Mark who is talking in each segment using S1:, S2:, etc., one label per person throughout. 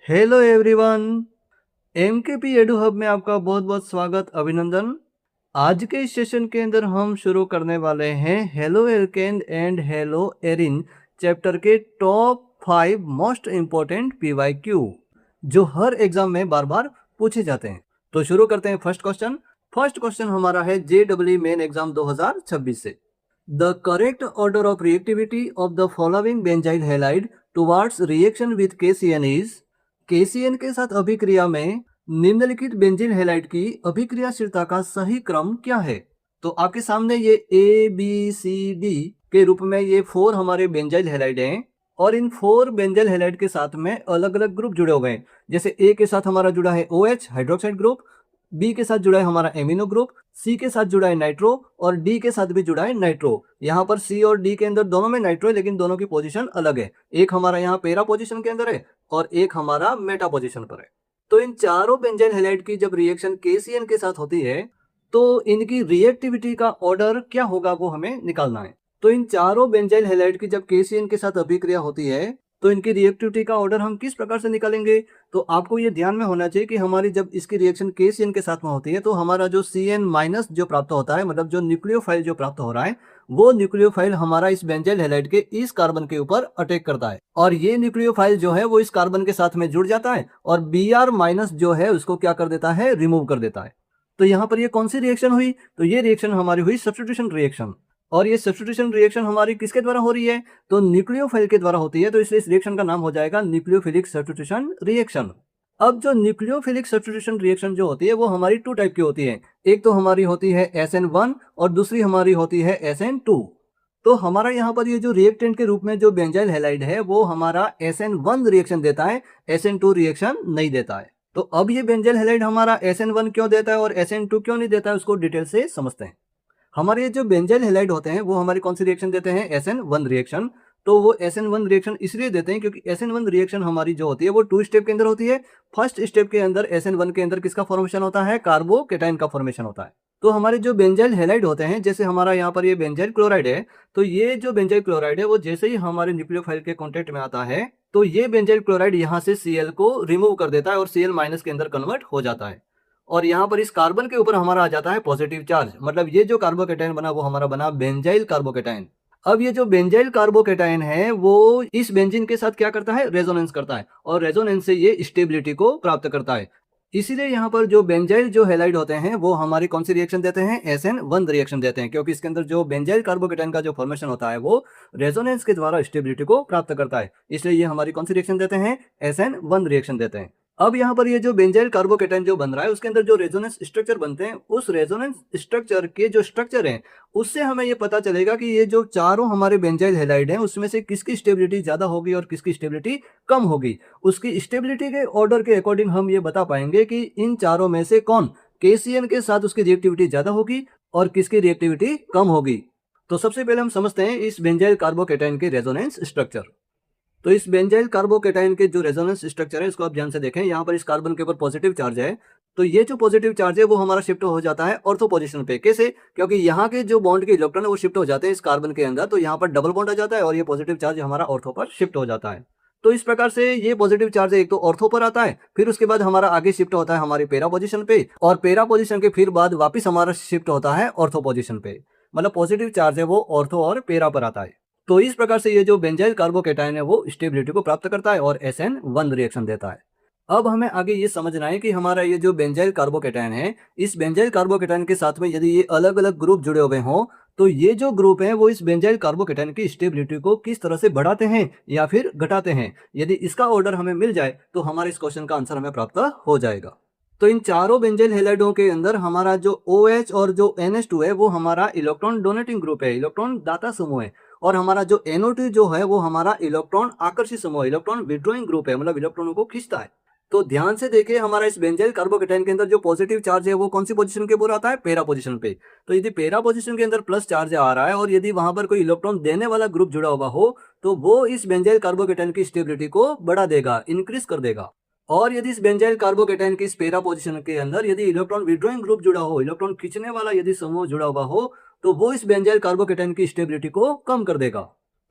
S1: Hello everyone. MKP edu hub में आपका बहुत बहुत स्वागत, अभिनंदन। आज के इस सेशन के अंदर हम शुरू करने वाले हैं halo alkane and hello Erin chapter के टॉप 5 मोस्ट इंपॉर्टेंट पीवाईक्यू जो हर एग्जाम में बार बार पूछे जाते हैं। तो शुरू करते हैं फर्स्ट क्वेश्चन हमारा है जेडब्ल्यू मेन एग्जाम 2026 से। The correct order of reactivity of the following benzyl halide towards reaction with KCN is. KCN के साथ अभिक्रिया में निम्नलिखित बेंजीन हैलाइड की अभिक्रियाशीलता का सही क्रम क्या है? तो आपके सामने ये ए बी सी डी के रूप में ये 4 हमारे बेंजाइल हैलाइड हैं और इन 4 बेंजाइल हैलाइड के साथ में अलग अलग ग्रुप जुड़े हुए हैं। जैसे ए के साथ हमारा जुड़ा है OH हाइड्रोक्साइड ग्रुप, बी के साथ जुड़ा है हमारा एमिनो ग्रुप, सी के साथ जुड़ा है नाइट्रो और डी के साथ भी जुड़ा है नाइट्रो। यहाँ पर सी और डी के अंदर दोनों में नाइट्रो है, लेकिन दोनों की पोजीशन अलग है। एक हमारा यहाँ पेरा पोजीशन के अंदर है और एक हमारा मेटा पोजीशन पर है। तो इन चारों बेंजाइल हैलाइड की जब रिएक्शन केसीएन के साथ होती है तो इनकी रिएक्टिविटी का ऑर्डर क्या होगा वो हमें निकालना है। तो इन चारों बेंजाइल हैलाइड की जब केसीएन के साथ अभिक्रिया होती है तो इनकी रिएक्टिविटी का ऑर्डर हम किस प्रकार से निकालेंगे? तो आपको ये ध्यान में होना चाहिए कि हमारी जब इसकी रिएक्शन केसीएन के साथ में होती है तो हमारा जो CN माइनस जो प्राप्त होता है, मतलब जो न्यूक्लियोफाइल जो प्राप्त हो रहा है, वो न्यूक्लियोफाइल हमारा इस बेंजाइल हैलाइड के इस कार्बन के ऊपर अटैक करता है और ये न्यूक्लियोफाइल जो है वो इस कार्बन के साथ में जुड़ जाता है और Br माइनस जो है उसको क्या कर देता है, रिमूव कर देता है। तो यहाँ पर ये कौन सी रिएक्शन हुई? तो ये रिएक्शन हमारी हुई सब्स्टिट्यूशन रिएक्शन। और ये सब्स्टिट्यूशन रिएक्शन हमारी किसके द्वारा हो रही है? तो न्यूक्लियोफाइल के द्वारा होती है। तो इसलिए इस रिएक्शन का नाम हो जाएगा न्यूक्लियोफिलिक सब्स्टिट्यूशन रिएक्शन। अब जो न्यूक्लियोफिलिक सब्स्टिट्यूशन रिएक्शन जो होती है वो हमारी 2 टाइप की होती है। एक तो हमारी होती है SN1 और दूसरी हमारी होती है SN2। तो हमारा यहाँ पर ये जो रिएक्टेंट के रूप में जो बेंजाइल हैलाइड है वो हमारा SN1 रिएक्शन देता है, SN2 रिएक्शन नहीं देता है। तो अब ये बेंजाइल हैलाइड हमारा SN1 क्यों देता है और SN2 क्यों नहीं देता है, उसको डिटेल से समझते हैं। हमारे जो बेंजाइल हैलाइड होते हैं वो हमारी कौन सी रिएक्शन देते हैं? SN1 reaction. तो वो SN1 रिएक्शन इसलिए देते हैं क्योंकि SN1 रिएक्शन हमारी जो होती है वो 2 स्टेप के अंदर होती है। फर्स्ट स्टेप के अंदर SN1 के अंदर किसका फॉर्मेशन होता है? कार्बोकेटाइन का फॉर्मेशन होता है। तो हमारे जो बेंजाइल हैलाइड होते हैं, जैसे हमारा यहाँ पर ये बेंजाइल क्लोराइड है, तो ये जो बेंजाइल क्लोराइड है वो जैसे ही हमारे न्यूक्लियोफाइल के कॉन्टेक्ट में आता है तो ये बेंजाइल क्लोराइड यहाँ से Cl को रिमूव कर देता है और Cl माइनस के अंदर कन्वर्ट हो जाता है और यहाँ पर इस कार्बन के ऊपर हमारा आ जाता है पॉजिटिव चार्ज। मतलब ये जो कार्बोकेटाइन बना वो हमारा बना बेंजाइल कार्बोकेटाइन। अब ये जो बेंजाइल कार्बोकेटाइन है वो इस बेंजीन के साथ क्या करता है? रेजोनेंस करता है और रेजोनेंस से ये स्टेबिलिटी को प्राप्त करता है। इसीलिए यहाँ पर जो बेंजाइल जो हैलाइड होते हैं वो हमारी कौन सी रिएक्शन देते हैं? SN1 रिएक्शन देते हैं, क्योंकि इसके अंदर जो बेंजाइल कार्बोकेटाइन का जो फॉर्मेशन होता है वो रेजोनेंस के द्वारा स्टेबिलिटी को प्राप्त करता है। इसलिए ये हमारी कौन सी रिएक्शन देते हैं? SN1 रिएक्शन देते हैं। अब यहाँ पर ये जो बेंजाइल कार्बोकेटाइन जो बन रहा है उसके अंदर जो रेजोनेंस स्ट्रक्चर बनते हैं, उस रेजोनेंस स्ट्रक्चर के जो स्ट्रक्चर हैं उससे हमें ये पता चलेगा कि ये जो चारों हमारे बेंजाइल हैलाइड हैं उसमें से किसकी स्टेबिलिटी ज्यादा होगी और किसकी स्टेबिलिटी कम होगी। उसकी स्टेबिलिटी के ऑर्डर के अकॉर्डिंग हम ये बता पाएंगे कि इन चारों में से कौन केसीएन के साथ उसकी रिएक्टिविटी ज्यादा होगी और किसकी रिएक्टिविटी कम होगी। तो सबसे पहले हम समझते हैं इस बेंजाइल कार्बोकेटाइन के रेजोनेंस स्ट्रक्चर। तो इस बेंजाइल कार्बोकेटाइन के जो रेजोनेंस स्ट्रक्चर है इसको आप ध्यान से देखें। यहाँ पर इस कार्बन के ऊपर पॉजिटिव चार्ज है, तो ये जो पॉजिटिव चार्ज है वो हमारा शिफ्ट हो जाता है ऑर्थो पोजीशन पे। कैसे? क्योंकि यहाँ के जो बॉन्ड के इलेक्ट्रॉन है वो शिफ्ट हो जाते हैं इस कार्बन के अंदर, तो यहाँ पर डबल बॉन्ड आ जाता है और ये पॉजिटिव चार्ज हमारा ऑर्थो पर शिफ्ट हो जाता है। तो इस प्रकार से ये पॉजिटिव चार्ज एक तो ऑर्थो पर आता है, फिर उसके बाद हमारा आगे शिफ्ट होता है हमारी पेरा पोजीशन पे और पेरा पोजीशन के फिर बाद वापिस हमारा शिफ्ट होता है ऑर्थो पोजीशन पे। मतलब पॉजिटिव चार्ज है वो ऑर्थो और पेरा पर आता है। तो इस प्रकार से ये जो बेंजाइल कार्बोकेटाइन है वो स्टेबिलिटी को प्राप्त करता है और SN1 रिएक्शन देता है। अब हमें आगे ये समझना है कि हमारा ये जो बेंजाइल कार्बोकेटाइन है, इस बेंजाइल कार्बोकेटाइन के साथ में यदि ये अलग अलग ग्रुप जुड़े हुए हों तो ये जो ग्रुप है वो इस बेंजाइल कार्बोकेटाइन की स्टेबिलिटी को किस तरह से बढ़ाते हैं या फिर घटाते हैं। यदि इसका ऑर्डर हमें मिल जाए तो हमारे इस क्वेश्चन का आंसर हमें प्राप्त हो जाएगा। तो इन चारों बेंजाइल हैलाइडों के अंदर हमारा जो OH और जो NH2 है वो हमारा इलेक्ट्रॉन डोनेटिंग ग्रुप है, इलेक्ट्रॉन दाता समूह है, और हमारा जो NO2 जो है वो हमारा इलेक्ट्रॉन आकर्षित समूह, इलेक्ट्रॉन विड्रॉइंग ग्रुप है, मतलब इलेक्ट्रॉनों को खींचता है। तो ध्यान से देखिए हमारा इस बेंजाइल कार्बोकेटाइन के अंदर जो पॉजिटिव चार्ज है वो कौन सी पोजीशन के ऊपर आता है? पेरा पोजीशन पे। तो यदि पेरा पोजीशन के अंदर प्लस चार्ज आ रहा है और यदि वहां पर कोई इलेक्ट्रॉन देने वाला ग्रुप जुड़ा हुआ हो तो वो इस बेंजाइल कार्बोकेटाइन की स्टेबिलिटी को बढ़ा देगा, इंक्रीज कर देगा। और यदि इस बेंजाइल कार्बोकेटाइन की इस पेरा पोजीशन के अंदर यदि इलेक्ट्रॉन विड्रॉइंग ग्रुप जुड़ा हो, इलेक्ट्रॉन खींचने वाला यदि समूह जुड़ा हुआ हो, तो वो इस बेंजाइल कार्बोकेटाइन की स्टेबिलिटी को कम कर देगा।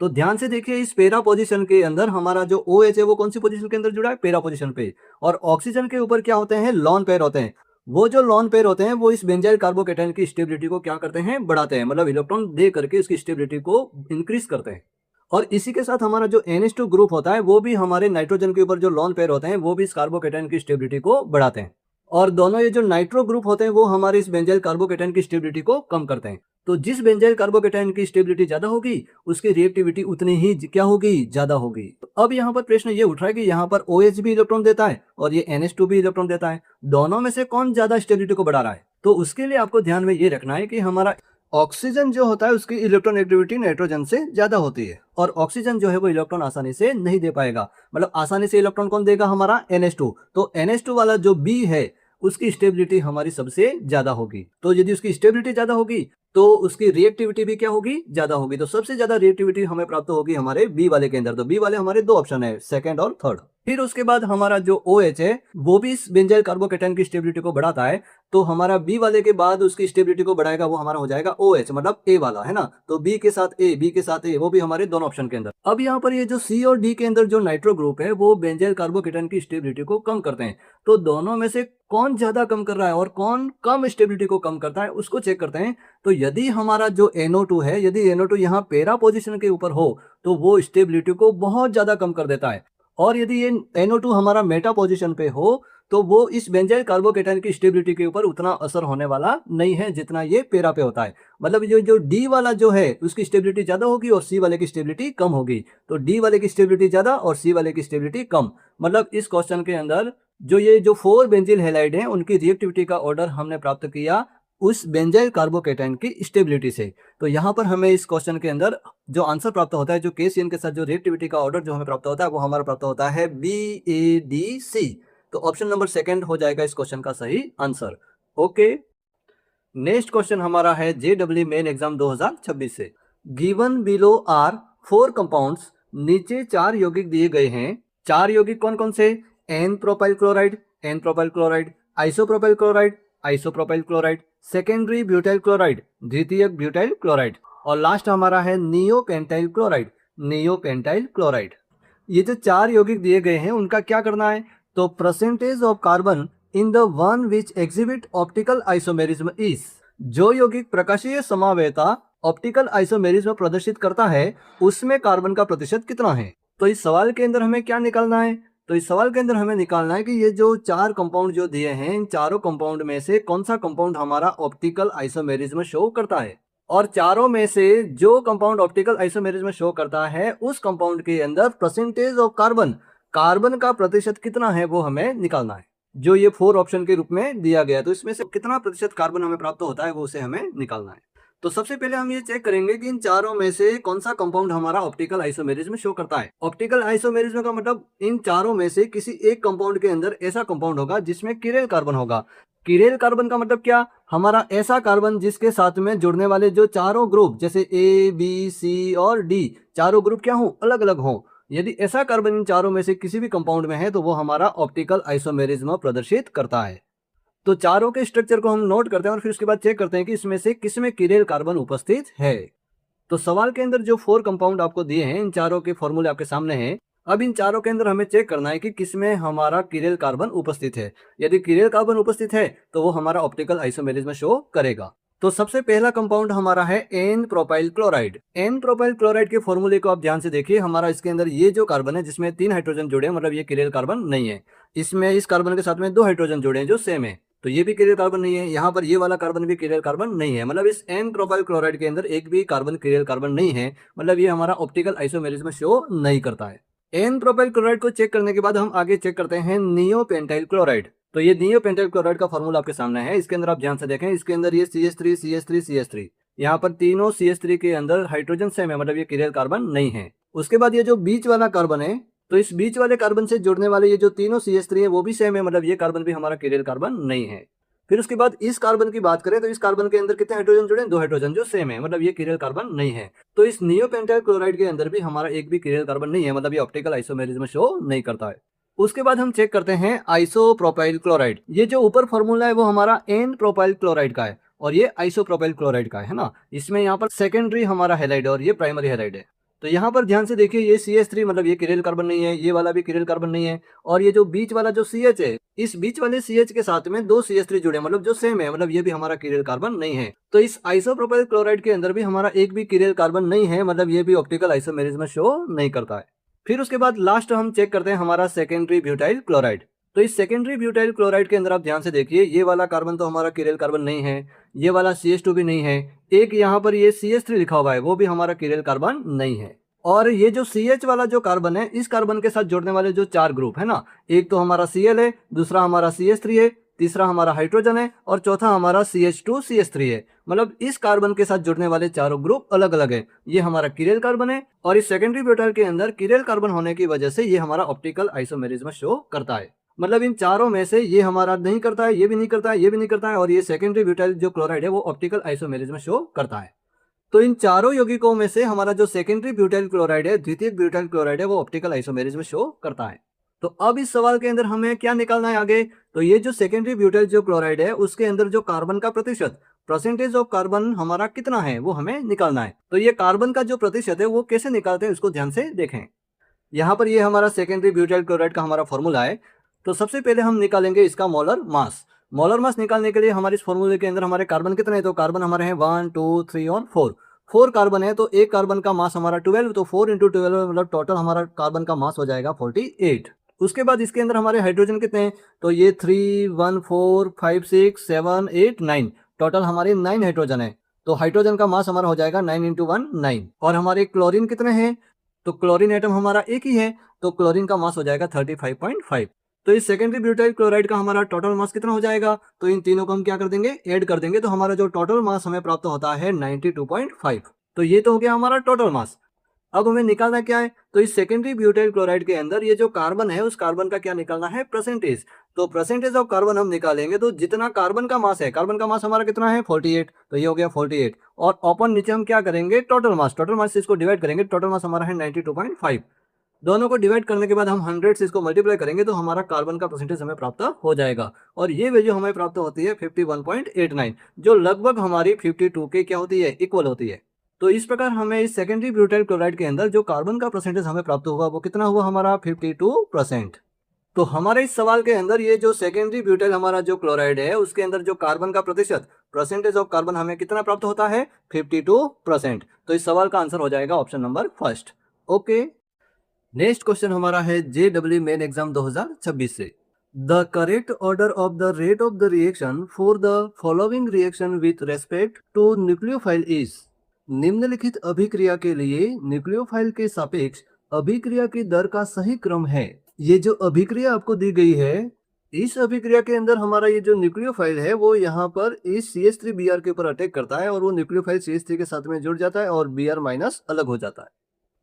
S1: तो ध्यान से देखिए, इस पैरा पोजीशन के अंदर हमारा जो OH है वो कौन सी पोजीशन के अंदर जुड़ा है, पैरा पोजीशन पे। और ऑक्सीजन के ऊपर क्या होते हैं, लॉन पेयर होते हैं। वो जो लॉन पेयर होते हैं वो इस बेंजाइल कार्बोकेटाइन की स्टेबिलिटी को क्या करते हैं, बढ़ाते हैं, मतलब इलेक्ट्रॉन दे करके इसकी स्टेबिलिटी को इंक्रीज करते हैं। और इसी के साथ हमारा जो NH2 ग्रुप होता है वो भी हमारे नाइट्रोजन के ऊपर जो लॉन पेयर होते हैं वो भी इस कार्बोकेटाइन की स्टेबिलिटी को बढ़ाते हैं। और दोनों ये जो नाइट्रो ग्रुप होते हैं वो हमारे इस बेंजाइल कार्बोकेटाइन की स्टेबिलिटी को कम करते हैं। तो जिस बेंजाइल कार्बोकेटाइन की स्टेबिलिटी ज्यादा होगी उसकी रिएक्टिविटी उतनी ही क्या होगी, ज्यादा होगी। तो अब यहाँ पर प्रश्न ये उठ रहा है कि यहाँ पर OH भी इलेक्ट्रॉन देता है और ये NH2 भी इलेक्ट्रॉन देता है, दोनों में से कौन ज्यादा स्टेबिलिटी को बढ़ा रहा है। तो उसके लिए आपको ध्यान में ये रखना है कि हमारा ऑक्सीजन जो होता है उसकी इलेक्ट्रॉन एक्टिविटी नाइट्रोजन से ज्यादा होती है, और ऑक्सीजन जो है वो इलेक्ट्रॉन आसानी से नहीं दे पाएगा। मतलब आसानी से इलेक्ट्रॉन कौन देगा, हमारा NH2। तो NH2 वाला जो B है उसकी स्टेबिलिटी हमारी सबसे ज्यादा होगी। तो यदि उसकी स्टेबिलिटी ज्यादा होगी तो उसकी रिएक्टिविटी भी क्या होगी, ज्यादा होगी। तो सबसे ज्यादा रिएक्टिविटी हमें प्राप्त होगी हमारे B वाले के अंदर। तो B वाले हमारे दो ऑप्शन है, सेकंड और थर्ड। फिर उसके बाद हमारा जो OH है वो भी इस बेंजाइल कार्बोकेटाइन की स्टेबिलिटी को बढ़ाता है। तो हमारा B वाले के बाद उसकी स्टेबिलिटी को बढ़ाएगा वो हमारा हो जाएगा OH, मतलब A वाला, है ना। तो B के साथ A, वो भी हमारे दोनों ऑप्शन के अंदर। अब यहाँ पर ये जो C और D के अंदर जो नाइट्रो ग्रुप है वो बेंजाइल कार्बोकेटाइन की स्टेबिलिटी को कम करते हैं। तो दोनों में से कौन ज्यादा कम कर रहा है और कौन कम स्टेबिलिटी को कम करता है उसको चेक करते हैं। तो यदि हमारा जो NO2 है, यदि NO2 यहाँ पैरा पोजीशन के ऊपर हो तो वो स्टेबिलिटी को बहुत ज्यादा कम कर देता है। और यदि ये NO2 हमारा मेटा पोजीशन पे हो तो वो इस बेंजाइल कार्बोकेटाइन की स्टेबिलिटी के ऊपर उतना असर होने वाला नहीं है जितना ये पैरा पे होता है। मतलब जो D वाला जो है उसकी स्टेबिलिटी ज्यादा होगी और C वाले की स्टेबिलिटी कम होगी। तो D वाले की स्टेबिलिटी ज्यादा और C वाले की स्टेबिलिटी कम। मतलब इस क्वेश्चन के अंदर जो 4 बेंजील हैलाइड हैं उनकी रिएक्टिविटी का ऑर्डर हमने प्राप्त किया उस बेंजाइल कार्बोकेटाइन की स्टेबिलिटी से। तो यहाँ पर हमें इस क्वेश्चन के अंदर जो आंसर प्राप्त होता है, जो KCN के साथ जो रिएक्टिविटी का ऑर्डर जो हमें प्राप्त होता है वो हमारा प्राप्त होता है BADC। तो ऑप्शन नंबर सेकंड हो जाएगा इस क्वेश्चन का सही आंसर। ओके, नेक्स्ट क्वेश्चन हमारा है JEE मेन एग्जाम 2026 से। गिवन बिलो आर 4 कंपाउंड्स, नीचे 4 यौगिक दिए गए हैं। 4 यौगिक कौन कौन से, N propyl chloride, isopropyl chloride, secondary butyl chloride, द्वितीयक ब्यूटाइल क्लोराइड, और लास्ट हमारा है नियोपेंटाइल क्लोराइड। ये जो 4 यौगिक दिए गए हैं उनका क्या करना है, तो percentage of carbon in the one which exhibit optical isomerism is. जो यौगिक प्रकाशीय समावेता ऑप्टिकल आइसोमेरिज्म प्रदर्शित करता है उसमें कार्बन का प्रतिशत कितना है। तो इस सवाल के अंदर हमें क्या निकालना है, तो इस सवाल के अंदर हमें निकालना है कि ये जो 4 कंपाउंड जो दिए हैं इन चारों कंपाउंड में से कौन सा कंपाउंड हमारा ऑप्टिकल आइसोमेरिज्म शो करता है। और चारों में से जो कंपाउंड ऑप्टिकल आइसोमेरिज्म शो करता है उस कंपाउंड के अंदर परसेंटेज ऑफ कार्बन का प्रतिशत कितना है वो हमें निकालना है। जो ये 4 ऑप्शन के रूप में दिया गया, तो इसमें से कितना प्रतिशत कार्बन हमें प्राप्त होता है वो उसे हमें निकालना है। तो सबसे पहले हम ये चेक करेंगे कि इन चारों में से कौन सा कंपाउंड हमारा ऑप्टिकल आइसोमेरिज्म शो करता है। ऑप्टिकल आइसोमेरिज्म का मतलब इन चारों में से किसी एक कंपाउंड के अंदर ऐसा कंपाउंड होगा जिसमें किरेल कार्बन होगा। किरेल कार्बन का मतलब क्या, हमारा ऐसा कार्बन जिसके साथ में जुड़ने वाले जो चारों ग्रुप जैसे A, B, C और D चारों ग्रुप क्या हो, अलग अलग हो। यदि ऐसा कार्बन इन चारों में से किसी भी कंपाउंड में है तो वो हमारा ऑप्टिकल आइसोमेरिज्म प्रदर्शित करता है। तो चारों के स्ट्रक्चर को हम नोट करते हैं और फिर उसके बाद चेक करते हैं कि इसमें से किसमें किरेल कार्बन उपस्थित है। तो सवाल के अंदर जो 4 कंपाउंड आपको दिए हैं इन चारों के फॉर्मूले आपके सामने हैं। अब इन चारों के अंदर हमें चेक करना है कि किसमें हमारा किरेल कार्बन उपस्थित है। यदि किरेल कार्बन उपस्थित है तो वो हमारा ऑप्टिकल आइसोमेरिज्म शो करेगा। तो सबसे पहला कंपाउंड हमारा है N प्रोपाइल क्लोराइड के फॉर्मूले को आप ध्यान से देखिए। हमारा इसके अंदर ये जो कार्बन है जिसमें 3 हाइड्रोजन जुड़े हैं, मतलब ये किरेल कार्बन नहीं है। इसमें इस कार्बन के साथ में 2 हाइड्रोजन जुड़े हैं जो सेम है, तो ये भी किरेल कार्बन नहीं है। यहाँ पर ये वाला कार्बन भी किरेल कार्बन नहीं है, मतलब इस N प्रोपाइल क्लोराइड के अंदर एक भी कार्बन किरेल कार्बन नहीं है। मतलब ये हमारा ऑप्टिकल आइसोमेरिज्म शो नहीं करता है। N प्रोपाइल क्लोराइड को चेक करने के बाद हम आगे चेक करते हैं नियोपेंटाइल क्लोराइड। तो ये नियोपेंटाइल क्लोराइड का फॉर्मूला आपके सामने है। इसके अंदर आप ध्यान से देखें, इसके अंदर ये CH3 यहाँ पर तीनों CH3 के अंदर हाइड्रोजन सेम है, मतलब ये किरेल कार्बन नहीं है। उसके बाद ये जो बीच वाला कार्बन है, तो इस बीच वाले कार्बन से जुड़ने वाले ये जो तीनों CH3 है वो भी सेम है, मतलब ये कार्बन भी हमारा किरेल कार्बन नहीं है। फिर उसके बाद इस कार्बन की बात करें तो इस कार्बन के अंदर कितने हाइड्रोजन जुड़े हैं, 2 हाइड्रोजन जो सेम है, मतलब ये किरेल कार्बन नहीं है। तो इस नियोपेंटाइल क्लोराइड के अंदर भी हमारा एक भी किरेल कार्बन नहीं है, मतलब ये ऑप्टिकल आइसोमेरिज्म शो नहीं करता है। उसके बाद हम चेक करते हैं आइसोप्रोपाइल क्लोराइड। ये जो ऊपर फॉर्मूला है वो हमारा N प्रोपाइल क्लोराइड का है और ये आइसोप्रोपाइल क्लोराइड का है ना। इसमें यहाँ पर सेकेंडरी हमारा हैलाइड है और ये प्राइमरी हैलाइड है। तो यहाँ पर ध्यान से देखिए, ये CH3 मतलब ये किरेल कार्बन नहीं है, ये वाला भी किरेल कार्बन नहीं है, और ये जो बीच वाला जो CH है, इस बीच वाले CH के साथ में दो CH3 जुड़े मतलब जो सेम है, मतलब ये भी हमारा किरेल कार्बन नहीं है। तो इस आइसोप्रोपाइल क्लोराइड के अंदर भी हमारा एक भी किरेल कार्बन नहीं है, मतलब ये भी ऑप्टिकल आइसोमेरिज्म शो नहीं करता है। फिर उसके बाद लास्ट हम चेक करते हैं हमारा सेकेंडरी ब्यूटाइल क्लोराइड। तो इस सेकेंडरी ब्यूटाइल क्लोराइड के अंदर आप ध्यान से देखिए, ये वाला कार्बन तो हमारा किरेल कार्बन नहीं है, ये वाला CH2 भी नहीं है, एक यहाँ पर ये CH3 लिखा हुआ है, वो भी हमारा किरेल कार्बन नहीं है। और ये जो CH वाला जो कार्बन है, इस कार्बन के साथ जोड़ने वाले जो चार ग्रुप है ना, एक तो हमारा Cl है, दूसरा हमारा CH3 है, तीसरा हमारा हाइड्रोजन है, और चौथा हमारा CH2 CH3 है। मतलब इस कार्बन के साथ जुड़ने वाले चारों ग्रुप अलग अलग है। ये हमारा किरेल कार्बन है, और इस सेकेंडरी ब्यूटाइल के अंदर किरेल कार्बन होने की वजह से ये हमारा ऑप्टिकल आइसोमेरिज्म शो करता है। मतलब इन चारों में से ये हमारा नहीं करता है, ये भी नहीं करता है, ये भी नहीं करता है, और ये सेकेंडरी ब्यूटाइल जो क्लोराइड है वो ऑप्टिकल आइसोमेरिज्म शो करता है। तो इन चारों यौगिकों में से हमारा जो सेकेंडरी ब्यूटाइल क्लोराइड है, द्वितीयक ब्यूटाइल क्लोराइड है, वो ऑप्टिकल आइसोमेरिज्म शो करता है। तो अब इस सवाल के अंदर हमें क्या निकालना है आगे, तो ये जो सेकेंडरी ब्यूटाइल जो क्लोराइड है, उसके अंदर जो कार्बन का प्रतिशत, परसेंटेज ऑफ कार्बन हमारा कितना है, वो हमें निकालना है। तो ये कार्बन का जो प्रतिशत है वो कैसे निकालते हैं, उसको ध्यान से देखें। यहाँ पर ये हमारा सेकेंडरी ब्यूटाइल क्लोराइड का हमारा फॉर्मूला है। तो सबसे पहले हम निकालेंगे इसका मोलर मास। मोलर मास निकालने के लिए हमारे इस फॉर्मूले के अंदर हमारे कार्बन कितने हैं, तो कार्बन हमारे हैं 1 2 3 और 4। 4 कार्बन है, तो एक कार्बन का मास हमारा 12, तो 4 × 12 मतलब टोटल हमारा कार्बन का मास हो जाएगा 48। उसके बाद इसके अंदर हमारे हाइड्रोजन कितने हैं, तो ये 3 1 4 5 6 7 8 9, टोटल हमारे 9 हाइड्रोजन है। तो हाइड्रोजन का मास हमारा हो जाएगा 9 × 1 9। और हमारे क्लोरीन कितने हैं, तो क्लोरीन एटम हमारा एक ही है, तो क्लोरीन का मास हो जाएगा 35.5। तो इस सेकेंडरी ब्यूटाइल क्लोराइड का हमारा टोटल मास कितना हो जाएगा, तो इन तीनों को हम क्या कर देंगे, ऐड कर देंगे, तो हमारा जो टोटल मास हमें प्राप्त होता है 92.5। तो ये तो हो गया हमारा टोटल मास। अब हमें निकालना क्या है, तो इस सेकेंडरी ब्यूटाइल क्लोराइड के अंदर ये जो कार्बन है, उस कार्बन का क्या निकालना है, परसेंटेज। तो परसेंटेज ऑफ कार्बन हम निकालेंगे, तो जितना कार्बन का मास है, कार्बन का मास हमारा कितना है 48, तो ये हो गया 48। और ओपन नीचे हम क्या करेंगे, टोटल मास, टोटल मास से इसको डिवाइड करेंगे, टोटल मास हमारा है 92.5। दोनों को डिवाइड करने के बाद हम 100 से इसको मल्टीप्लाई करेंगे, तो हमारा कार्बन का परसेंटेज हमें प्राप्त हो जाएगा। और ये वैल्यू हमें प्राप्त होती है 51.89, जो लगभग हमारी 52 के क्या होती है, इक्वल होती है। तो इस प्रकार हमें इस सेकेंडरी ब्यूटाइल क्लोराइड के अंदर जो कार्बन का परसेंटेज हमें प्राप्त हुआ, वो कितना हुआ हमारा 52%। तो हमारे इस सवाल के अंदर ये जो सेकेंडरी ब्यूटाइल हमारा जो क्लोराइड है, उसके अंदर जो कार्बन का प्रतिशत, परसेंटेज ऑफ कार्बन हमें कितना प्राप्त होता है, 52%। तो इस सवाल का आंसर हो जाएगा option number first. Okay, next question हमारा है JEE मेन एग्जाम 2026 से। The correct order of the rate of the reaction for the following reaction with respect to nucleophile is. निम्नलिखित अभिक्रिया के लिए न्यूक्लियोफाइल के सापेक्ष अभिक्रिया की दर का सही क्रम है। ये जो अभिक्रिया आपको दी गई है, इस अभिक्रिया के अंदर हमारा ये जो न्यूक्लियोफाइल है, वो यहाँ पर इस CH3Br के ऊपर अटैक करता है, और वो न्यूक्लियोफाइल CH3 के साथ में जुड़ जाता है, और Br माइनस अलग हो जाता है।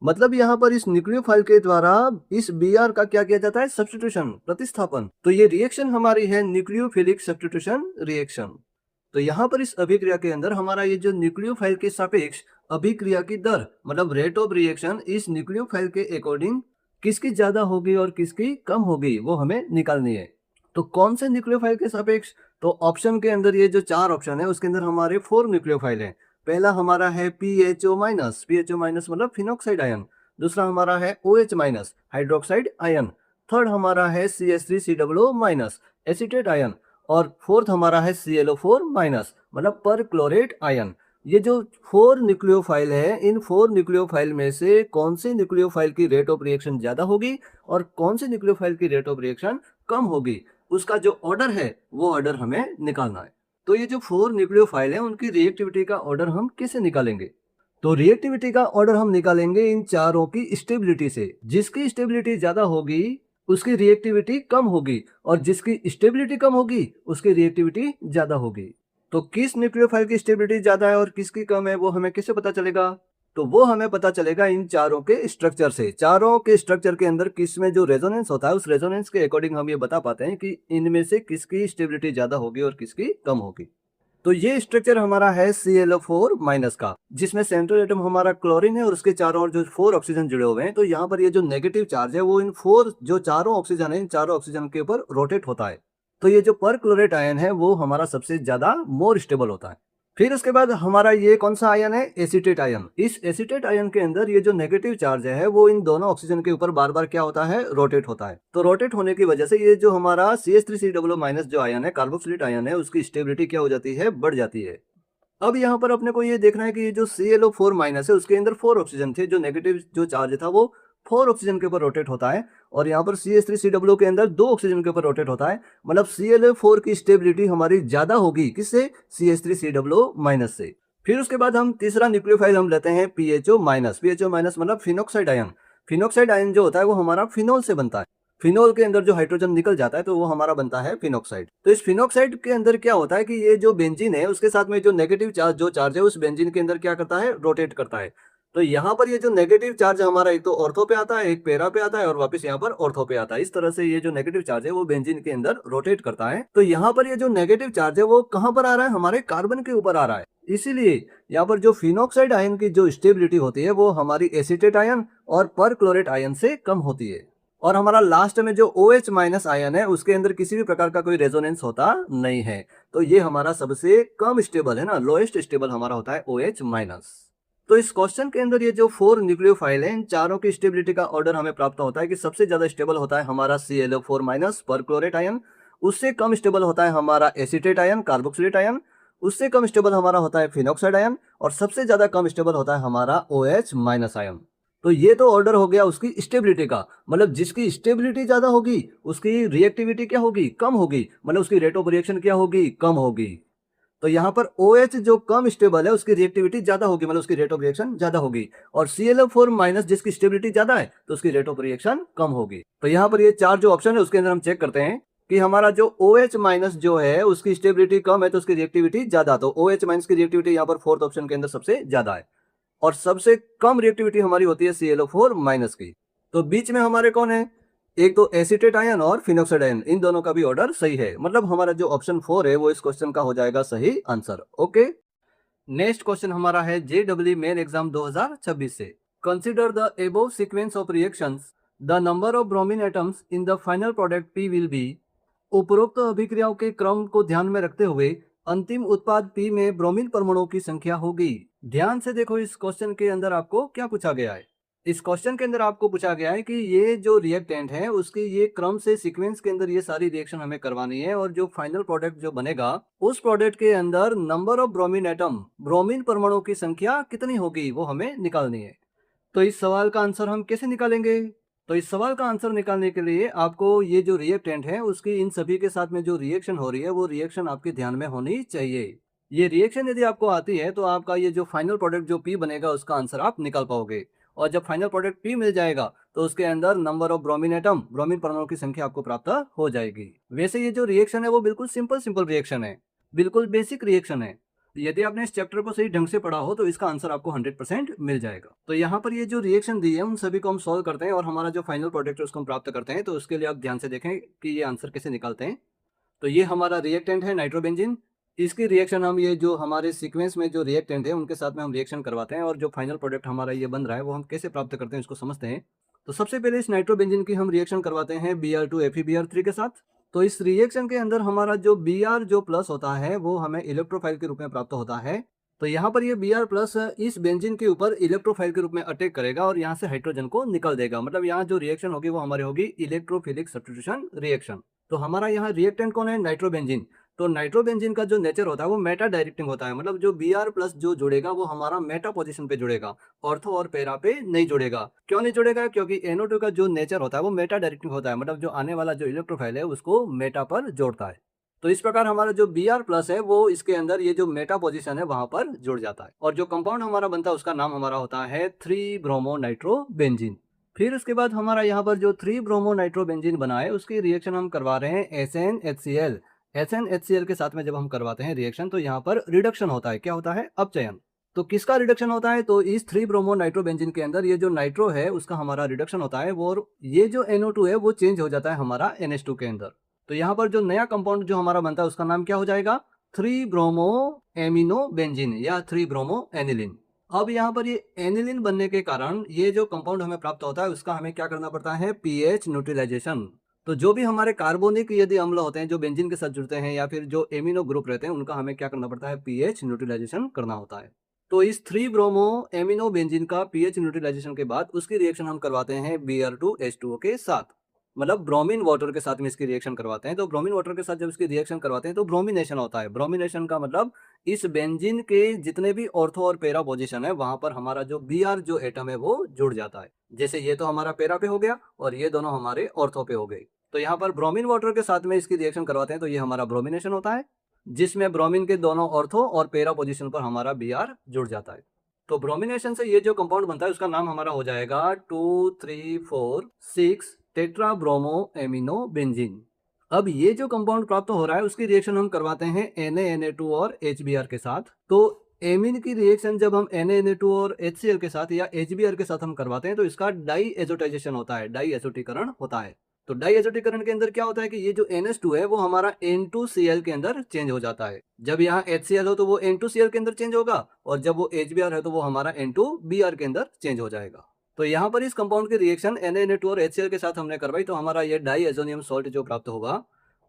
S1: मतलब यहाँ पर इस न्यूक्लियोफाइल के द्वारा इस Br का क्या किया जाता है, सब्स्टिट्यूशन, प्रतिस्थापन। तो ये रिएक्शन हमारी है न्यूक्लियोफिलिक सब्स्टिट्यूशन रिएक्शन। तो यहाँ पर इस अभिक्रिया के अंदर हमारा ये जो न्यूक्लियोफाइल के सापेक्ष अभिक्रिया की दर, मतलब रेट ऑफ रिएक्शन, इस न्यूक्लियोफाइल के अकॉर्डिंग किसकी ज्यादा होगी और किसकी कम होगी, वो हमें निकालनी है। तो कौन से न्यूक्लियोफाइल के सापेक्ष, तो ऑप्शन के अंदर ये जो 4 ऑप्शन है, उसके अंदर हमारे 4 न्यूक्लियोफाइल है। पहला हमारा है PHO माइनस, PHO माइनस मतलब फिनोक्साइड आयन। दूसरा हमारा है OH minus, hydroxide ion. Third हमारा है CH3COO माइनस, एसीटेट आयन। और फोर्थ हमारा है ClO4 माइनस, मतलब पर क्लोरेट आयन। ये जो 4 न्यूक्लियोफाइल है, इन 4 न्यूक्लियोफाइल में से कौन से न्यूक्लियोफाइल की रेट ऑफ रिएक्शन ज्यादा होगी और कौन से न्यूक्लियोफाइल की रेट ऑफ रिएक्शन कम होगी, उसका जो ऑर्डर है वो ऑर्डर हमें निकालना है। तो ये जो 4 न्यूक्लियोफाइल है, उनकी रिएक्टिविटी का ऑर्डर हम कैसे निकालेंगे, तो रिएक्टिविटी का ऑर्डर हम निकालेंगे इन चारों की स्टेबिलिटी से। जिसकी स्टेबिलिटी ज्यादा होगी उसकी रिएक्टिविटी कम होगी, और जिसकी स्टेबिलिटी कम होगी उसकी रिएक्टिविटी ज्यादा होगी। तो किस न्यूक्लियोफाइल की स्टेबिलिटी ज्यादा है और किसकी कम है, वो हमें कैसे पता चलेगा, तो वो हमें पता चलेगा इन चारों के स्ट्रक्चर से। चारों के स्ट्रक्चर के अंदर किस में जो रेजोनेंस होता है, उस रेजोनेंस के अकॉर्डिंग हम ये बता पाते हैं कि इनमें से किसकी स्टेबिलिटी ज्यादा होगी और किसकी कम होगी। तो ये स्ट्रक्चर हमारा है ClO4 माइनस का, जिसमें सेंट्रल एटम हमारा क्लोरीन है और उसके चारों ओर जो 4 ऑक्सीजन जुड़े हुए हैं। तो यहाँ पर ये जो नेगेटिव चार्ज है, वो इन 4 जो चारों ऑक्सीजन है, इन चारों ऑक्सीजन के ऊपर रोटेट होता है। तो ये जो पर क्लोरेट आयन है, वो हमारा सबसे ज्यादा मोर स्टेबल होता है। फिर उसके बाद हमारा ये कौन सा आयन है, एसीटेट आयन। इस एसीटेट आयन के अंदर ये जो नेगेटिव चार्ज है वो इन दोनों ऑक्सीजन के ऊपर बार बार क्या होता है, रोटेट होता है। तो रोटेट होने की वजह से ये जो हमारा CH3COO- जो आयन है, कार्बोक्सिलेट आयन है, उसकी स्टेबिलिटी क्या हो जाती है, बढ़ जाती है। अब यहाँ पर अपने को ये देखना है कि ये जो ClO4- है उसके अंदर 4 ऑक्सीजन थे, जो नेगेटिव जो चार्ज था वो 4 ऑक्सीजन के ऊपर रोटेट होता है, और यहाँ पर CH3COO के अंदर 2 ऑक्सीजन के ऊपर रोटेट होता है। मतलब ClO4 की स्टेबिलिटी हमारी ज्यादा होगी, किससे, CH3COO- से। फिर उसके बाद हम तीसरा न्यूक्लियोफाइल हम लेते हैं PHO-। PHO- मतलब फिनोक्साइड आयन। फिनोक्साइड आयन जो होता है वो हमारा फिनोल से बनता है। फिनोल के अंदर जो हाइड्रोजन निकल जाता है तो वो हमारा बनता है फिनोक्साइड। तो इस फिनोक्साइड के अंदर क्या होता है कि ये जो बेंजीन है उसके साथ में जो नेगेटिव चार्ज जो चार्ज है उस बेंजीन के अंदर क्या करता है, रोटेट करता है। तो यहाँ पर ये जो नेगेटिव चार्ज हमारा एक तो ऑर्थो पे आता है, एक पैरा पे आता है, और वापस यहाँ पर ऑर्थो पे आता है। इस तरह से ये जो नेगेटिव चार्ज है वो बेंजीन के अंदर रोटेट करता है। तो यहाँ पर ये जो नेगेटिव चार्ज है वो कहाँ पर आ रहा है, हमारे कार्बन के ऊपर आ रहा है। इसीलिए यहाँ पर जो फिनोक्साइड आयन की जो स्टेबिलिटी होती है वो हमारी एसीटेट आयन और परक्लोरेट आयन से कम होती है। और हमारा लास्ट में जो OH- आयन है उसके अंदर किसी भी प्रकार का कोई रेजोनेंस होता नहीं है। तो ये हमारा सबसे कम स्टेबल है ना, लोएस्ट स्टेबल हमारा होता है OH-। तो इस क्वेश्चन के अंदर ये जो 4 न्यूक्लियोफाइल है इन चारों की स्टेबिलिटी का ऑर्डर हमें प्राप्त होता है कि सबसे ज्यादा स्टेबल होता है हमारा ClO4- परक्लोरेट आयन, उससे कम स्टेबल होता है हमारा एसीटेट आयन, कार्बोक्सिलेट आयन, उससे कम स्टेबल हमारा होता है फिनोक्साइड आयन, और सबसे ज्यादा कम स्टेबल होता है हमारा OH- आयन। तो ये तो ऑर्डर हो गया उसकी स्टेबिलिटी का। मतलब जिसकी स्टेबिलिटी ज्यादा होगी उसकी रिएक्टिविटी क्या होगी, कम होगी, मतलब उसकी रेट ऑफ रिएक्शन क्या होगी, कम होगी। तो यहाँ पर OH जो कम स्टेबल है उसकी रिएक्टिविटी ज्यादा होगी, मतलब उसकी रेट ऑफ रिएक्शन ज्यादा होगी। और ClO4- जिसकी स्टेबिलिटी ज्यादा है तो उसकी रेट ऑफ रिएक्शन कम होगी। तो यहाँ पर ये चार जो ऑप्शन है उसके अंदर हम चेक करते हैं कि हमारा जो OH- जो है उसकी स्टेबिलिटी कम है तो उसकी रिएक्टिविटी ज्यादा। तो OH- की रिएक्टिविटी यहाँ पर फोर्थ ऑप्शन के अंदर सबसे ज्यादा है, और सबसे कम रिएक्टिविटी हमारी होती है ClO4- की। तो बीच में हमारे कौन है, एक तो एसीटेट आयन और फिनोक्साइड आयन, इन दोनों का भी ऑर्डर सही है। मतलब हमारा जो ऑप्शन 4 है वो इस क्वेश्चन का हो जाएगा सही आंसर। ओके, नेक्स्ट क्वेश्चन हमारा है JEE मेन एग्जाम 2026 से। Consider the above sequence of reactions, the number of bromine atoms in the final product P will be. उपरोक्त अभिक्रियाओं के क्रम को ध्यान में रखते हुए अंतिम उत्पाद P में ब्रोमीन परमाणुओं की संख्या होगी। ध्यान से देखो, इस क्वेश्चन के अंदर आपको क्या पूछा गया है। इस क्वेश्चन के अंदर आपको पूछा गया है कि ये जो रिएक्टेंट है उसके ये क्रम से सीक्वेंस के अंदर ये सारी रिएक्शन हमें करवानी है, और जो फाइनल प्रोडक्ट जो बनेगा उस प्रोडक्ट के अंदर number of bromine atom, bromine परमाणुओं की संख्या कितनी होगी वो हमें निकालनी है। तो इस सवाल का आंसर हम कैसे निकालेंगे। तो इस सवाल का आंसर निकालने के लिए आपको ये जो रिएक्टेंट है उसकी इन सभी के साथ में जो रिएक्शन हो रही है वो रिएक्शन आपके ध्यान में होनी चाहिए। ये रिएक्शन यदि आपको आती है तो आपका ये जो फाइनल प्रोडक्ट जो P बनेगा उसका आंसर आप निकाल पाओगे। और जब फाइनल प्रोडक्ट P मिल जाएगा तो उसके अंदर number of bromine atom, bromine परमाणु की संख्या आपको प्राप्त हो जाएगी। वैसे ये जो रिएक्शन है वो बिल्कुल सिंपल सिंपल रिएक्शन है, बिल्कुल बेसिक रिएक्शन है। यदि आपने इस चैप्टर को सही ढंग से पढ़ा हो तो इसका आंसर आपको 100% मिल जाएगा। तो यहाँ पर ये जो रिएक्शन दी है उन सभी को हम सॉल्व करते हैं और हमारा जो फाइनल प्रोडक्ट है उसको हम प्राप्त करते हैं। तो उसके लिए आप ध्यान से देखें कि ये आंसर कैसे निकालते हैं। तो ये हमारा रिएक्टेंट है नाइट्रोबेंजीन। इसकी रिएक्शन हम ये जो हमारे सीक्वेंस में जो रिएक्टेंट है उनके साथ में हम रिएक्शन करवाते हैं, और जो फाइनल प्रोडक्ट हमारा ये बन रहा है वो हम कैसे प्राप्त करते हैं इसको समझते हैं। तो सबसे पहले इस नाइट्रोबेंजीन की हम रिएक्शन करवाते हैं Br2 FeBr3 के साथ। तो इस रिएक्शन के अंदर हमारा जो Br जो प्लस होता है वो हमें इलेक्ट्रोफाइल के रूप में प्राप्त होता है। तो यहाँ पर ये Br प्लस इस बेंजीन के ऊपर इलेक्ट्रोफाइल के रूप में अटैक करेगा और यहाँ से हाइड्रोजन को निकल देगा। मतलब यहाँ जो रिएक्शन होगी वो हमारी होगी इलेक्ट्रोफिलिक सब्स्टिट्यूशन रिएक्शन। तो हमारा यहाँ रिएक्टेंट कौन है, नाइट्रोबेंजीन। तो नाइट्रोबेंजीन का जो नेचर होता है वो मेटा डायरेक्टिंग होता है। मतलब जो Br प्लस जो जुड़ेगा वो हमारा मेटा पोजीशन पे जुड़ेगा, ऑर्थो और पैरा पे नहीं जुड़ेगा। क्यों नहीं जुड़ेगा, क्योंकि NO2 का जो नेचर होता है वो मेटा डायरेक्टिंग होता है। मतलब जो आने वाला जो इलेक्ट्रोफाइल है उसको मेटा पर जोड़ता है। तो इस प्रकार हमारा जो Br प्लस है वो इसके अंदर ये जो मेटा पोजीशन है वहां पर जुड़ जाता है, और जो कंपाउंड हमारा बनता है उसका नाम हमारा होता है 3 ब्रोमो नाइट्रोबेंजीन। फिर उसके बाद हमारा यहाँ पर जो 3 ब्रोमो नाइट्रोबेंजीन बना है उसकी रिएक्शन हम करवा रहे हैं SnHCl। SnHCl के साथ में जब हम करवाते हैं रिएक्शन तो यहाँ पर रिडक्शन होता है। क्या होता है, अपचयन। तो किसका रिडक्शन होता है, तो इस 3 ब्रोमो नाइट्रोबेंजीन के अंदर ये जो नाइट्रो है उसका हमारा रिडक्शन होता है, और ये जो NO2 है वो चेंज हो जाता है हमारा NH2 के अंदर। तो यहाँ पर जो नया कंपाउंड जो हमारा बनता है उसका नाम क्या हो जाएगा, 3 ब्रोमो एमिनो बेंजीन या 3 ब्रोमो एनिलिन। अब यहाँ पर ये एनिलिन बनने के कारण ये जो कंपाउंड हमें प्राप्त होता है उसका हमें क्या करना पड़ता है, पीएच न्यूट्रलाइजेशन। तो जो भी हमारे कार्बोनिक यदि अम्ल होते हैं जो बेंजीन के साथ जुड़ते हैं या फिर जो एमिनो ग्रुप रहते हैं उनका हमें क्या करना पड़ता है, पीएच न्यूट्रलाइजेशन करना होता है। तो इस 3 ब्रोमो एमिनो बेंजीन का पीएच न्यूट्रलाइजेशन के बाद उसकी रिएक्शन हम करवाते हैं Br2H2O के साथ, मतलब ब्रोमीन वाटर के साथ में इसकी रिएक्शन करवाते हैं। तो ब्रोमीन वाटर के साथ जब इसकी रिएक्शन करवाते हैं तो ब्रोमिनेशन होता है। ब्रोमिनेशन का मतलब इस बेंजीन के जितने भी ऑर्थो और पैरा पोजीशन है वहां पर हमारा जो Br जो एटम है वो जुड़ जाता है। जैसे ये तो हमारा पैरा पे हो गया और ये दोनों हमारे ऑर्थो पे हो गए। तो यहाँ पर ब्रोमीन वाटर के साथ में इसकी रिएक्शन करवाते हैं तो ये हमारा ब्रोमिनेशन होता है, जिसमें ब्रोमीन के दोनों ऑर्थो और पैरा पोजीशन पर हमारा Br जुड़ जाता है। तो ब्रोमिनेशन से ये जो कंपाउंड बनता है उसका नाम हमारा हो जाएगा 2,3,4,6 टेट्रा ब्रोमो एमिनो बेंजीन। अब ये जो कंपाउंड प्राप्त हो रहा है उसकी रिएक्शन हम करवाते हैं Na और HBr के साथ। तो एमीन की रिएक्शन जब हम Na और HCl के साथ या HBr के साथ हम करवाते हैं तो इसका डाई एजोटाइजेशन होता है, डाई एजोटीकरण होता है। तो डाई एजोटीकरण के अंदर क्या होता है कि ये जो NH2 है वो हमारा N2Cl के अंदर चेंज हो जाता है। जब यहाँ HCl हो तो वो N2Cl के अंदर चेंज होगा और जब वो HBr है तो वो हमारा N2Br के अंदर चेंज हो जाएगा। तो यहाँ पर इस कंपाउंड की रिएक्शन Na और HCl के साथ हमने करवाई तो हमारा ये डाई एजोनियम सॉल्ट जो प्राप्त होगा,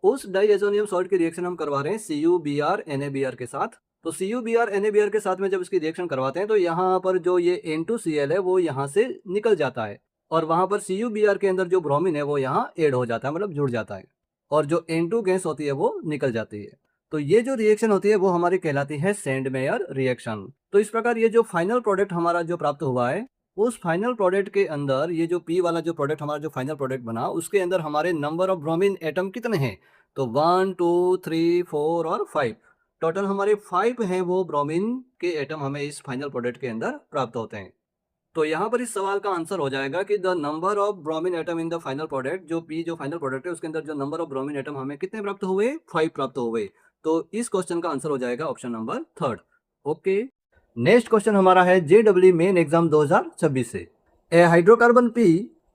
S1: उस डाई एजोनियम सॉल्ट की रिएक्शन हम करवा रहे हैं CuBr NaBr के साथ। तो CuBr NaBr के साथ में जब इसकी रिएक्शन करवाते हैं तो यहाँ पर जो ये N2Cl है वो यहाँ से निकल जाता है और वहां पर CuBr के अंदर जो ब्रोमीन है वो यहाँ ऐड हो जाता है, मतलब जुड़ जाता है और जो N2 गैस होती है वो निकल जाती है। तो ये जो रिएक्शन होती है वो हमारी कहलाती है सेंडमेयर रिएक्शन। तो इस प्रकार ये जो फाइनल प्रोडक्ट हमारा जो प्राप्त हुआ है उस फाइनल प्रोडक्ट के अंदर ये जो P वाला जो प्रोडक्ट हमारा जो फाइनल प्रोडक्ट बना उसके अंदर हमारे नंबर ऑफ ब्रोमीन एटम कितने हैं, तो 1 2 3 4 और 5, टोटल हमारे 5 हैं वो ब्रोमीन के एटम हमें इस फाइनल प्रोडक्ट के अंदर प्राप्त होते हैं। तो यहाँ पर इस सवाल का आंसर हो जाएगा कि the number of bromine atom in the final product, जो P जो फाइनल प्रोडक्ट है उसके अंदर जो नंबर ऑफ ब्रोमीन एटम हमें कितने प्राप्त हुए, 5 प्राप्त हुए। तो इस क्वेश्चन का आंसर हो जाएगा option number 3। Okay, next question हमारा है JEE मेन एग्जाम 2026 से। ए हाइड्रोकार्बन P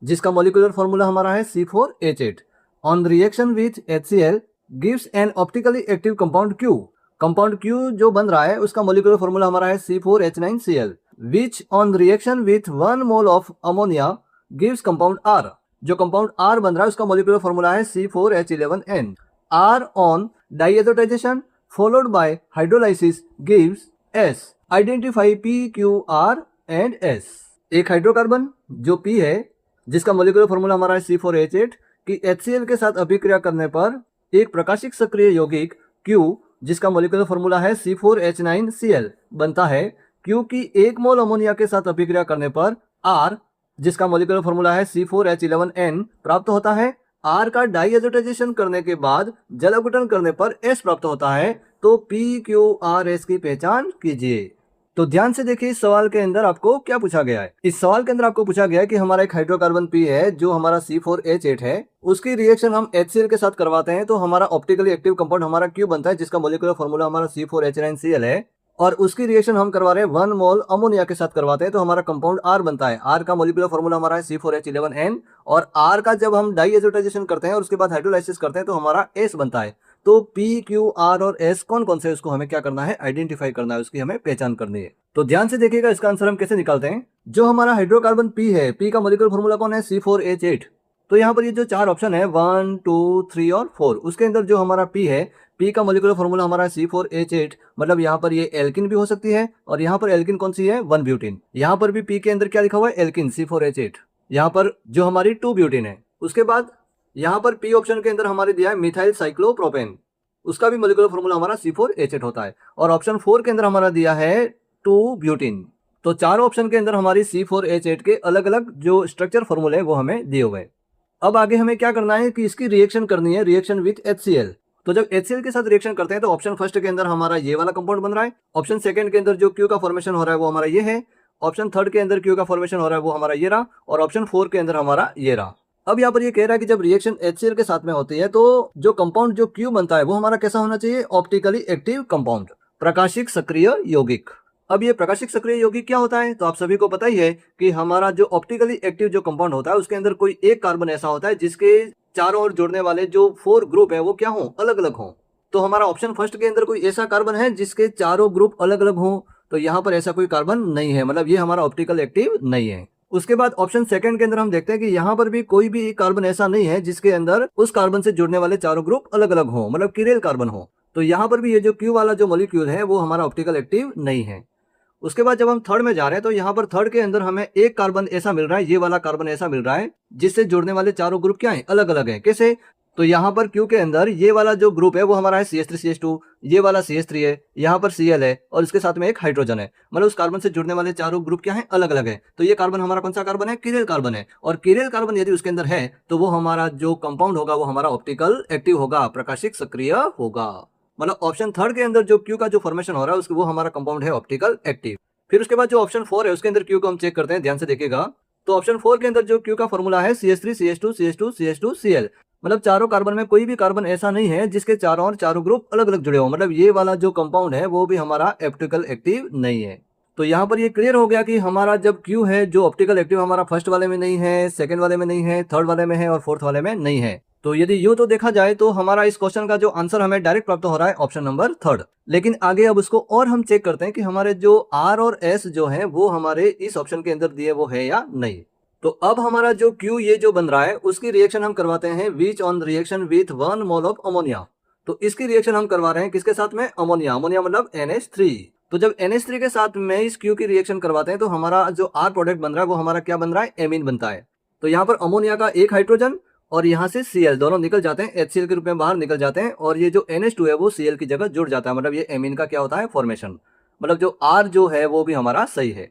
S1: जिसका मॉलिक्यूलर फॉर्मूला हमारा है C4H8 on reaction with HCl gives an optically active compound Q। Compound Q जो बन रहा है उसका मॉलिक्यूलर फॉर्मूला हमारा है C4H9Cl which on reaction with 1 mole of ammonia gives compound R। जो कंपाउंड R बन रहा है उसका मॉलिक्यूलर फॉर्मूला है C4H11N। R on diazotization followed by hydrolysis gives S। Identify P, Q, R and S। एक hydrocarbon जो P है जिसका मॉलिक्यूलर फॉर्मूला हमारा है C4H8 की HCl के साथ अभिक्रिया करने पर एक प्रकाशिक सक्रिय यौगिक Q जिसका मॉलिक्यूलर फॉर्मूला है C4H9Cl बनता है, क्योंकि 1 मोल अमोनिया के साथ अभिक्रिया करने पर R जिसका मॉलिक्यूलर फॉर्मूला है C4H11N प्राप्त होता है। R का डाइएजोटाइजेशन करने के बाद जल अपघटन करने पर S प्राप्त होता है। तो PQRS की पहचान कीजिए। तो ध्यान से देखिए इस सवाल के अंदर आपको क्या पूछा गया है। इस सवाल के अंदर आपको पूछा गया है कि हमारा एक हाइड्रोकार्बन P है जो हमारा C4H8 है, उसकी रिएक्शन हम HCl के साथ करवाते हैं तो हमारा ऑप्टिकली एक्टिव कंपाउंड हमारा Q बनता है जिसका मॉलिक्यूलर फॉर्मूला हमारा C4H9Cl है और उसकी रिएक्शन हम करवा रहे हैं 1 मोल अमोनिया के साथ करवाते हैं तो हमारा कंपाउंड R बनता है। R का मॉलिक्यूलर फॉर्मूला हमारा है C4H11N और R का जब हम डाइएजोटाइजेशन करते हैं और उसके बाद हाइड्रोलाइसिस करते हैं तो हमारा S बनता है। तो P, Q, R और S कौन कौन से उसको हमें क्या करना है, आइडेंटिफाई करना है, उसकी हमें पहचान करनी है। तो ध्यान से देखिएगा इसका आंसर हम कैसे निकालते हैं। जो हमारा हाइड्रोकार्बन P है, P का मॉलिक्यूलर फॉर्मूला कौन है, C4H8। तो यहाँ पर ये जो 4 ऑप्शन है 1 2 3 और 4, उसके अंदर जो हमारा P है, P का मॉलिक्यूलर फॉर्मूला हमारा C4H8, मतलब यहाँ पर ये एल्किन भी हो सकती है और यहाँ पर एल्किन कौन सी है, 1 ब्यूटीन। यहाँ पर भी P के अंदर क्या लिखा हुआ है, एल्किन C4H8। यहाँ पर जो हमारी 2 ब्यूटीन है। उसके बाद यहाँ पर P ऑप्शन के अंदर हमारे दिया है मिथाइल साइक्लोप्रोपेन, उसका भी मॉलिक्यूलर फॉर्मूला हमारा C4H8 होता है। और ऑप्शन 4 के अंदर हमारा दिया है 2 ब्यूटीन। तो 4 ऑप्शन के अंदर हमारी C4H8 के अलग अलग जो स्ट्रक्चर फॉर्मूले वो हमें दिए हुए। अब आगे हमें क्या करना है कि इसकी रिएक्शन करनी है, रिएक्शन विथ HCl। तो जब HCl के साथ रिएक्शन करते हैं तो ऑप्शन फर्स्ट के अंदर हमारा ये वाला कंपाउंड बन रहा है, ऑप्शन सेकंड के अंदर जो Q का फॉर्मेशन हो रहा है वो हमारा ये है, ऑप्शन थर्ड के अंदर Q का फॉर्मेशन हो रहा है वो हमारा ये रहा और ऑप्शन 4 के अंदर हमारा ये रहा। अब यहाँ पर ये कह रहा है कि जब रिएक्शन HCl के साथ में होती है तो जो कंपाउंड जो Q बनता है वो हमारा कैसा होना चाहिए, ऑप्टिकली एक्टिव कंपाउंड, प्रकाशिक सक्रिय यौगिक। अब ये प्रकाशिक सक्रिय यौगिक क्या होता है, तो आप सभी को पता ही है कि हमारा जो ऑप्टिकली एक्टिव जो कंपाउंड होता है उसके अंदर कोई एक कार्बन ऐसा होता है जिसके चारों ओर जुड़ने वाले जो 4 ग्रुप है वो क्या हो, अलग अलग हो। तो हमारा ऑप्शन फर्स्ट के अंदर कोई ऐसा कार्बन है जिसके चारों ग्रुप अलग अलग हो, तो यहाँ पर ऐसा कोई कार्बन नहीं है, मतलब ये हमारा ऑप्टिकल एक्टिव नहीं है। उसके बाद ऑप्शन सेकंड के अंदर हम देखते हैं कि यहाँ पर भी कोई भी कार्बन ऐसा नहीं है जिसके अंदर उस कार्बन से जुड़ने वाले चारों ग्रुप अलग अलग हो, मतलब किरेल कार्बन हो। तो यहाँ पर भी ये जो क्यू वाला जो मॉलिक्यूल है वो हमारा ऑप्टिकल एक्टिव नहीं है। उसके बाद जब हम थर्ड में जा रहे हैं तो यहाँ पर थर्ड के अंदर हमें एक कार्बन ऐसा मिल रहा है, ये वाला कार्बन ऐसा मिल रहा है जिससे जुड़ने वाले चारों ग्रुप क्या है, अलग अलग है। कैसे? तो यहाँ पर क्यू के अंदर ये वाला जो ग्रुप है वो हमारा है CH3CH2, ये वाला CH3 है, यहाँ पर Cl है और इसके साथ में एक हाइड्रोजन है। मतलब उस कार्बन से जुड़ने वाले चारों ग्रुप क्या है, अलग अलग है। तो ये कार्बन हमारा कौन सा कार्बन है, किरेल कार्बन है। और किरेल कार्बन यदि उसके अंदर है तो वो हमारा जो कंपाउंड होगा वो हमारा ऑप्टिकल एक्टिव होगा, प्रकाशिक सक्रिय होगा। मतलब ऑप्शन थर्ड के अंदर जो क्यू का जो फॉर्मेशन हो रहा है उसको वो हमारा कंपाउंड है ऑप्टिकल एक्टिव। फिर उसके बाद जो ऑप्शन 4 है उसके अंदर क्यू को हम चेक करते हैं, ध्यान से देखिएगा। तो ऑप्शन 4 के अंदर जो क्यू का फॉर्मूला है CH3CH2CH2CH2Cl। मतलब चारों कार्बन में कोई भी कार्बन ऐसा नहीं है जिसके चारों और चारों ग्रुप अलग अलग जुड़े हो। मतलब ये वाला जो कंपाउंड है वो भी हमारा ऑप्टिकल एक्टिव नहीं है। तो यहाँ पर ये क्लियर हो गया कि हमारा जब क्यू है जो ऑप्टिकल एक्टिव हमारा फर्स्ट वाले में नहीं है, सेकंड वाले में नहीं है, थर्ड वाले में है और फोर्थ वाले में नहीं है। तो यदि यूं तो देखा जाए तो हमारा इस क्वेश्चन का जो आंसर हमें डायरेक्ट प्राप्त हो रहा है ऑप्शन नंबर थर्ड। लेकिन आगे अब उसको और हम चेक करते हैं कि हमारे जो आर और एस जो है वो हमारे इस ऑप्शन के अंदर दिए वो है या नहीं। तो अब हमारा जो क्यू ये जो बन रहा है उसकी रिएक्शन हम करवाते हैं which on reaction with 1 mole of ammonia. तो इसकी रिएक्शन हम करवा रहे हैं किसके साथ में, अमोनिया। अमोनिया मतलब NH3। तो जब NH3 के साथ में इस क्यू की रिएक्शन करवाते हैं तो हमारा जो आर प्रोडक्ट बन रहा है वो हमारा क्या बन रहा है, एमीन बनता है। तो यहाँ पर अमोनिया का एक हाइड्रोजन और यहाँ से Cl दोनों निकल जाते हैं, HCl के रूप में बाहर निकल जाते हैं और ये जो NH2 है वो Cl की जगह जुड़ जाता है। मतलब ये एमीन का क्या होता है, फॉर्मेशन। मतलब जो R जो है वो भी हमारा सही है।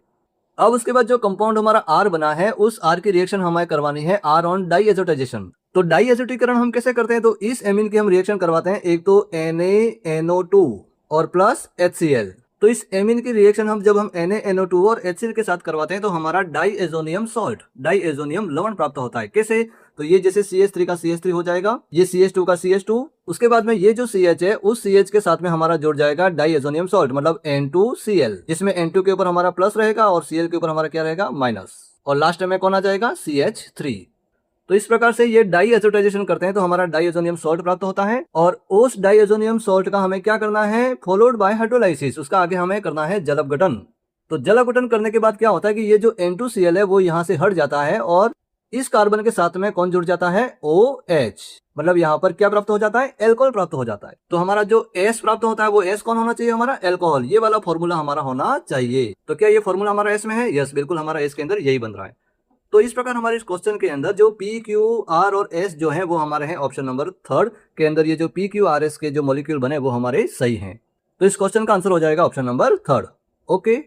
S1: अब उसके बाद जो कंपाउंड हमारा R बना है उस R की रिएक्शन हमें करवानी है R ऑन डाइएजोटाइजेशन। तो डाइएजोटीकरण हम कैसे करते हैं, तो इस एमीन की हम रिएक्शन करवाते हैं, एक तो NaNO2 और प्लस HCl। तो इस एमीन की रिएक्शन हम जब हम NaNO2 और HCl के साथ करवाते हैं तो हमारा डाइएजोनियम सॉल्ट, डाइएजोनियम लवण प्राप्त होता है। कैसे? तो ये जैसे CH3 का CH3 हो जाएगा, ये CH2 का CH2, उसके बाद में ये जो CH है उस CH के साथ में हमारा जुड़ जाएगा डाइएजोनियम सॉल्ट मतलब N2Cl, जिसमें N2 के ऊपर हमारा प्लस रहेगा और Cl के ऊपर हमारा क्या रहेगा, माइनस, और लास्ट में कौन आ जाएगा, CH3। तो इस प्रकार से ये डाइएजोटाइजेशन करते हैं तो हमारा डाइएजोनियम सॉल्ट प्राप्त होता है और उस डाइएजोनियम सॉल्ट का हमें क्या करना है, फॉलोड बाय हाइड्रोलाइसिस, उसका आगे हमें करना है जल अपघटन। तो जल अपघटन करने के बाद क्या होता है कि ये जो N2Cl है वो यहाँ से हट जाता है और इस कार्बन के साथ में कौन जुड़ जाता है, OH। मतलब यहाँ पर क्या प्राप्त हो जाता है, एल्कोहल प्राप्त हो जाता है। तो हमारा जो S प्राप्त होता है वो S कौन होना चाहिए, हमारा एल्कोहल। ये वाला फॉर्मूला हमारा होना चाहिए। तो क्या ये फॉर्मूला हमारा S में है, यस बिल्कुल हमारा S के अंदर यही बन रहा है। तो इस प्रकार हमारे इस क्वेश्चन के अंदर जो P, Q, R और S जो है वो हमारे हैं ऑप्शन नंबर थर्ड के अंदर। ये जो P, Q, R, S के जो मॉलिक्यूल बने वो हमारे सही हैं। तो इस क्वेश्चन का आंसर हो जाएगा ऑप्शन नंबर थर्ड। ओके।